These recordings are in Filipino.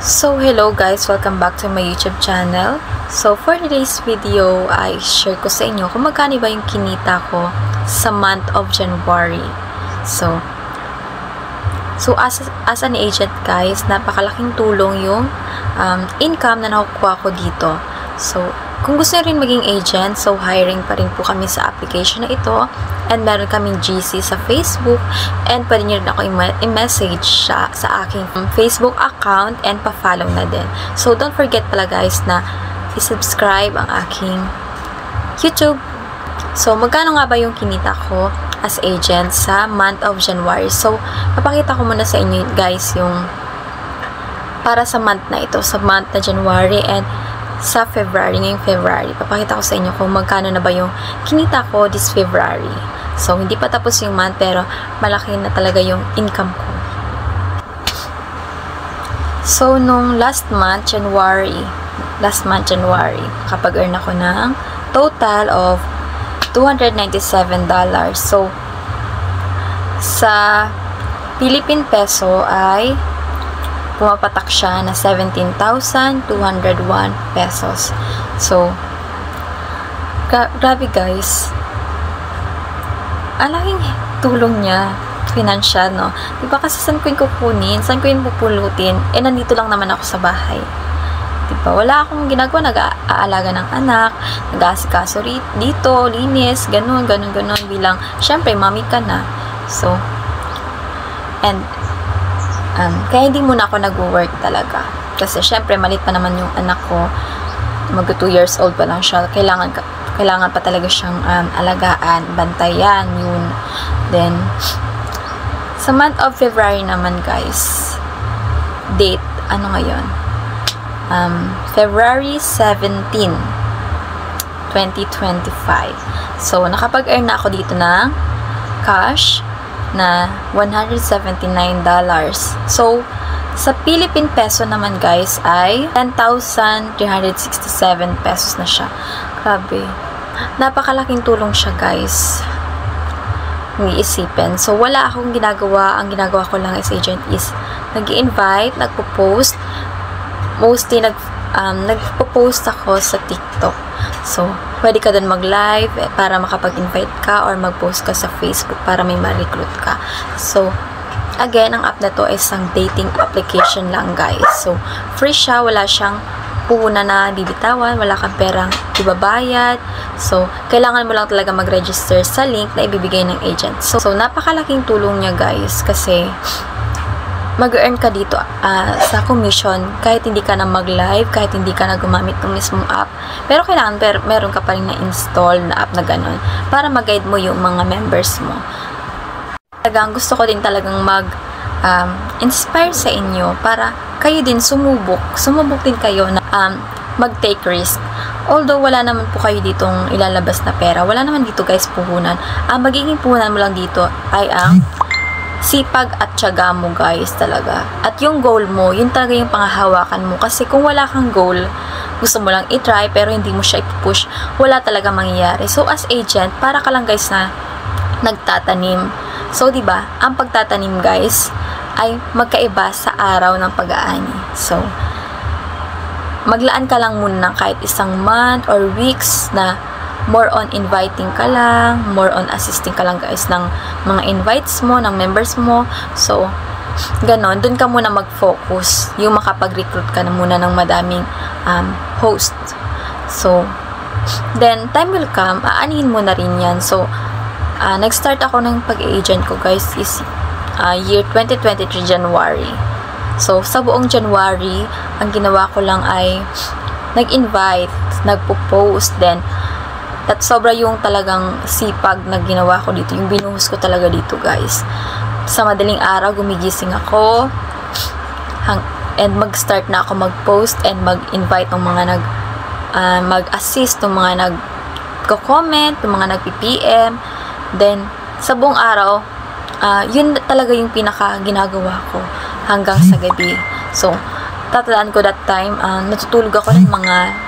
So, hello guys! Welcome back to my YouTube channel. So, for today's video, ay share ko sa inyo kung magkano ba yung kinita ko sa month of January. So as an agent guys, napakalaking tulong yung income na nakukuha ko dito. So, kung gusto nyo rin maging agent, so hiring pa rin po kami sa application na ito. And meron kaming GC sa Facebook. And pwede nyo rin ako i-message sa aking Facebook account and pa-follow na din. So, don't forget pala guys na i-subscribe ang aking YouTube. So, magkano nga ba yung kinita ko as agent sa month of January? So, papakita ko muna sa inyo guys yung para sa month na ito, sa month na January and sa February, ngayong February. Papakita ko sa inyo kung magkano na ba yung kinita ko this February. So, hindi pa tapos yung month pero malaki na talaga yung income ko. So, nung last month, January, kapag-earn ako ng total of $297. So, sa Philippine peso ay pumapatak siya na 17,201 pesos. So, grabe guys. Ang laking tulong niya, financial, no? Diba kasi saan ko yung kukunin? Saan ko yung pupulutin? Eh, nandito lang naman ako sa bahay. Diba? Wala akong ginagawa, nag-aalaga ng anak, nag-aasikaso dito, linis, ganun, bilang, syempre, mami ka na. So, and, kaya hindi muna ako nag-work talaga. Kasi, syempre, malit pa naman yung anak ko. Mag 2 years old pa lang siya. Kailangan pa talaga siyang alagaan, bantayan, yun. Then, sa month of February naman, guys, date, ano ngayon? February 17, 2025. So, nakapag-earn na ako dito ng cash na $179. So, sa Philippine peso naman guys ay 10,367 pesos na siya. Grabe. Napakalaking tulong siya guys. Kung iisipin. So, wala akong ginagawa. Ang ginagawa ko lang as agent is nag-i-invite, nagpo-post. Mostly, nagpo-post ako sa TikTok. So, pwede ka doon mag-live para makapag-invite ka or mag-post ka sa Facebook para may ma-recruit ka. So, again, ang app na to ay isang dating application lang, guys. So, free siya. Wala siyang puhunan na bibitawan. Wala kang perang ibabayad. So, kailangan mo lang talaga mag-register sa link na ibibigay ng agent. So, napakalaking tulong niya, guys. Kasi, mag-earn ka dito sa commission kahit hindi ka na mag-live, kahit hindi ka na gumamit ng mismong app. Pero kailangan meron ka pa rin na-install na app na ganun para mag-guide mo yung mga members mo. Talagang gusto ko din talagang mag-inspire sa inyo para kayo din sumubok din kayo na mag-take risk. Although wala naman po kayo ditong ilalabas na pera, wala naman dito guys puhunan. Ang magiging puhunan mo lang dito ay ang sipag at tiyaga mo guys talaga. At yung goal mo, yun talaga yung panghahawakan mo. Kasi kung wala kang goal, gusto mo lang i-try pero hindi mo siya i-push, wala talaga mangyayari. So as agent, para ka lang guys na nagtatanim. So 'di ba, ang pagtatanim guys ay magkaiba sa araw ng pag-aani. So maglaan ka lang muna ng kahit isang month or weeks na more on inviting ka lang, more on assisting ka lang guys ng mga invites mo, ng members mo. So, ganon, dun ka muna mag-focus, yung makapag-recruit ka na muna ng madaming host. So, then, time will come, aanihin mo na rin yan. So, nag-start ako ng pag-agent ko guys is year 2023 January. So, sa buong January, ang ginawa ko lang ay nag-invite, nagpo-post, then at sobra yung talagang sipag na ginawa ko dito. Yung binuhos ko talaga dito, guys. Sa madaling araw, gumigising ako. And mag-start na ako mag-post and mag-invite ng mga mag-assist, ng mga nag-comment, ng mga nag-PM. Then, sa buong araw, yun talaga yung pinaka-ginagawa ko hanggang sa gabi. So, tatandaan ko that time, natutulog ako ng mga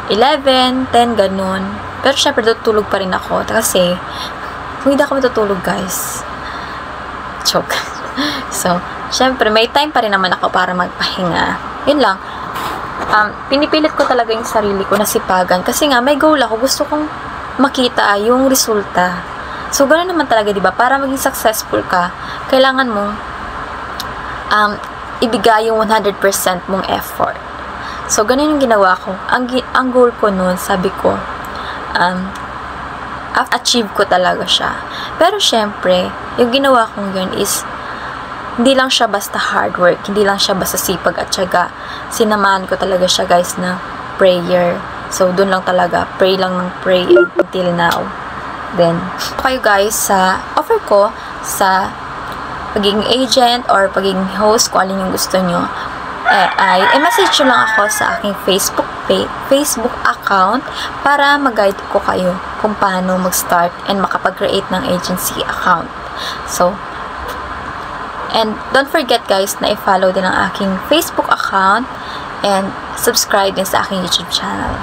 11, 10, ganun. Pero syempre, tutulog pa rin ako. Kasi, kung hindi ako matutulog, guys. Joke. So, syempre, may time pa rin naman ako para magpahinga. Yun lang. Pinipilit ko talaga yung sarili ko na sipagan. Kasi nga, may goal ako. Gusto kong makita yung resulta. So, ganoon naman talaga, diba? Para maging successful ka, kailangan mong ibigay yung 100% mong effort. So, ganun yung ginawa ko. Ang goal ko noon, sabi ko, achieve ko talaga siya. Pero, syempre, yung ginawa kong yun is, hindi lang siya basta hard work, hindi lang siya basta sipag at syaga. Sinamahan ko talaga siya, guys, na prayer. So, dun lang talaga, pray lang ng pray until now. Then, kayo guys, sa offer ko, sa pagiging agent or pagiging host, kung alin yung gusto nyo, ay message nyo lang ako sa aking Facebook account para mag-guide ko kayo kung paano mag-start and makapag-create ng agency account. So, and don't forget guys na i-follow din ang aking Facebook account and subscribe din sa aking YouTube channel.